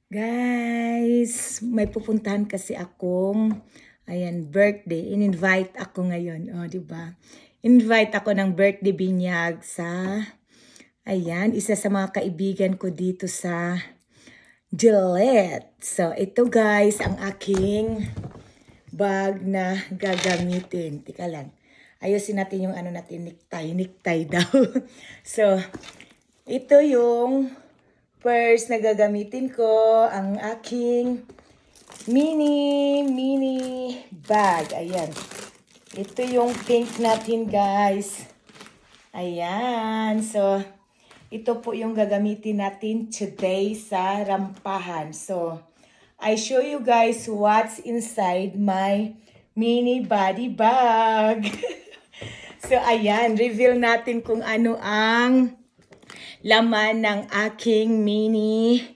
Guys, may pupuntahan kasi akong birthday. In-invite ako ngayon, di ba? Invite ako ng birthday binyag sa isa sa mga kaibigan ko dito sa Gillette. So, ito guys, ang aking bag na gagamitin. Tika lang. Ayusin natin yung necktie daw. So, ito yung first na gagamitin ko, ang aking mini bag. Ayan. Ito yung pink natin, guys. Ayan. So, ito po yung gagamitin natin today sa rampahan. So, I show you guys what's inside my mini body bag. So, ayan. Reveal natin kung ano ang laman ng aking mini